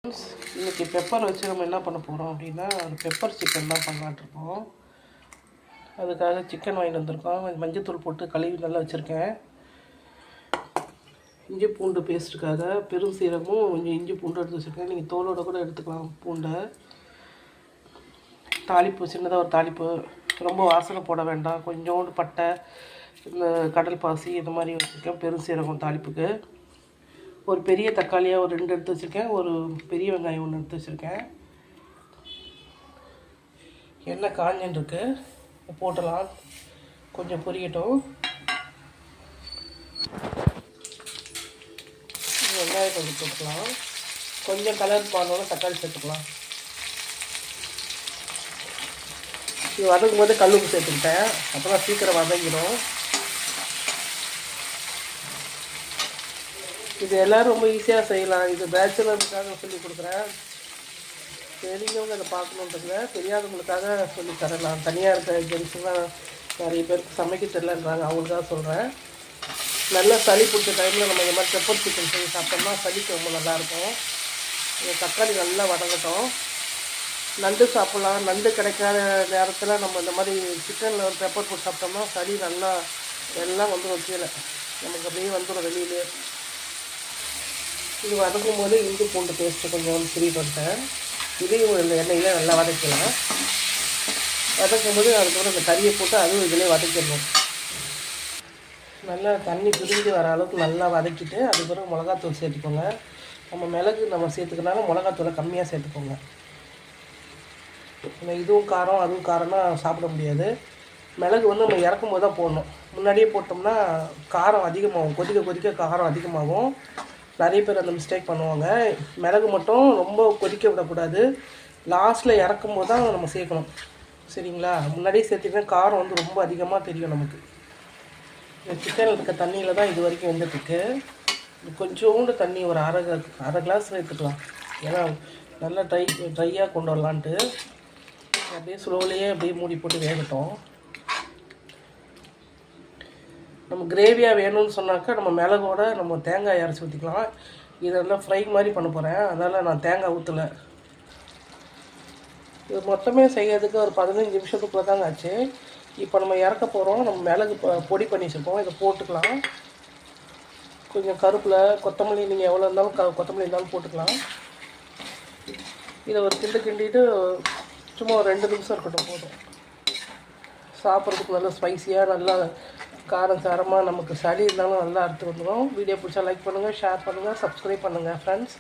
இன்றைக்கி பெப்பர் வச்சு நம்ம என்ன பண்ண போகிறோம் அப்படின்னா பெப்பர் சிக்கன் தான் பண்ணலான்ட்ருக்கோம். அதுக்காக சிக்கன் வாங்கிட்டு வந்திருக்கோம். மஞ்சத்தூள் போட்டு கழுவி நல்லா வச்சுருக்கேன். இஞ்சி பூண்டு பேஸ்ட்டுக்காக பெரும் சீரகமும் கொஞ்சம் இஞ்சி பூண்டு எடுத்து வச்சுருக்கேன். நீங்கள் தோலோடு கூட எடுத்துக்கலாம் பூண்டை. தாளிப்பு சின்னதாக ஒரு தாளிப்பு, ரொம்ப வாசனை போட வேண்டாம். கொஞ்சோண்டு பட்டை, இந்த கடல் பாசி இந்த மாதிரி வச்சுருக்கேன். பெரும் சீரகம் தாளிப்புக்கு. ஒரு பெரிய தக்காளியாக ஒரு 2 எடுத்து வச்சுருக்கேன். ஒரு பெரிய வெங்காயம் 1 எடுத்து வச்சுருக்கேன். எண்ணெய் காஞ்சன் இருக்குது, போட்டலாம். கொஞ்சம் பொரியட்டும். வெங்காயம் கொஞ்சம் போட்டுக்கலாம். கொஞ்சம் கலர் பானோட தக்காளி சேர்த்துக்கலாம். இது வதக்கும் போது கல் உப்பு சேர்த்துக்கிட்டேன், அப்புறம் சீக்கிரம் வதங்கிடும். இது எல்லோரும் ரொம்ப ஈஸியாக செய்யலாம். இது பேச்சுலருக்காக சொல்லி கொடுக்குறேன். தெரிஞ்சவங்க அதை பார்க்கணுன்றதுல, தெரியாதவங்களுக்காக சொல்லி தரேன். நான் தனியாக இருக்க ஜென்ஸுலாம் நிறைய பேருக்கு சமைக்க தெரியலன்றாங்க, அவங்களுக்காக சொல்கிறேன். நல்லா சளி பிடிச்ச டைமில் நம்ம இந்த மாதிரி பெப்பர் சிக்கன் செய்ய சாப்பிட்டோம்னா சளிக்கு ரொம்ப நல்லாயிருக்கும். இந்த தக்காளி நல்லா வதங்கட்டும். நண்டு சாப்பிட்லாம். நண்டு கிடைக்காத நேரத்தில் நம்ம இந்த மாதிரி சிக்கனில் பெப்பர் போட்டு சாப்பிட்டோம்னா சளி நல்லா எல்லாம் வந்துடும் கீழே, நமக்கு அப்படியே வந்துடும் வெளியிலே. இது வதக்கும் போது இஞ்சி பூண்டு பேஸ்ட்டு கொஞ்சம் ஃப்ரீ பண்ணிட்டேன். இதையும் இந்த எண்ணெயில் நல்லா வதக்கலாம். வதக்கும் போது அதுக்கப்புறம் இந்த கறியை போட்டு அதுவும் இதிலே வதக்கிடணும். நல்லா தண்ணி பிரிஞ்சு வர அளவுக்கு நல்லா வதக்கிட்டு அதுக்கப்புறம் மிளகாத்தூள் சேர்த்துக்கோங்க. நம்ம மிளகு நம்ம சேர்த்துக்கனால மிளகாத்தூளை கம்மியாக சேர்த்துக்கோங்க. இதுவும் காரம் அதுவும் காரம்னா சாப்பிட முடியாது. மிளகு வந்து நம்ம இறக்கும் போது தான் போடணும். முன்னாடியே போட்டோம்னா காரம் அதிகமாகும், கொதிக்க கொதிக்க காரம் அதிகமாகும். நிறைய பேர் அந்த மிஸ்டேக் பண்ணுவாங்க. மிளகு மட்டும் ரொம்ப கொதிக்க விடக்கூடாது. லாஸ்ட்டில் இறக்கும் போது தான் நம்ம சேர்க்கணும், சரிங்களா? முன்னாடியே சேர்த்திங்கன்னா காரம் வந்து ரொம்ப அதிகமாக தெரியும் நமக்கு. இந்த சிக்கனில் இருக்க தண்ணியில் தான் இது வரைக்கும் வெந்துட்டுருக்கு. கொஞ்சோண்டு தண்ணி ஒரு அரை கிளாஸ் எடுத்துக்கலாம். ஏன்னா நல்லா ட்ரையாக கொண்டு வரலான்ட்டு. அப்படியே ஸ்லோலியே அப்படியே மூடி போட்டு வேகட்டும். நம்ம கிரேவியாக வேணும்னு சொன்னாக்கா நம்ம மிளகோட நம்ம தேங்காய் அரைச்சி ஊற்றிக்கலாம். இதெல்லாம் ஃப்ரை மாதிரி பண்ண போகிறேன், அதனால் நான் தேங்காய் ஊற்றலை. இது மொத்தமே செய்யறதுக்கு ஒரு 15 நிமிஷத்துக்குள்ளே தாங்க ஆச்சு. இப்போ நம்ம இறக்க போகிறோம். நம்ம மிளகு பொடி பண்ணி வச்சுருக்கோம், இதை போட்டுக்கலாம். கொஞ்சம் கருப்பில் கொத்தமல்லி, நீங்கள் எவ்வளோ இருந்தாலும் கொத்தமல்லி இருந்தாலும் போட்டுக்கலாம். இதை ஒரு கிண்டிட்டு சும்மா ஒரு 2 நிமிஷம் இருக்கட்டும், போதும். சாப்பிட்றதுக்கு நல்லா ஸ்பைஸியாக, நல்லா காரம் சாரமாக, நமக்கு சளி இருந்தாலும் நல்லா அறுத்து வந்துடும். வீடியோ பிடிச்சா லைக் பண்ணுங்கள், ஷேர் பண்ணுங்கள், சப்ஸ்கிரைப் பண்ணுங்கள் ஃப்ரெண்ட்ஸ்.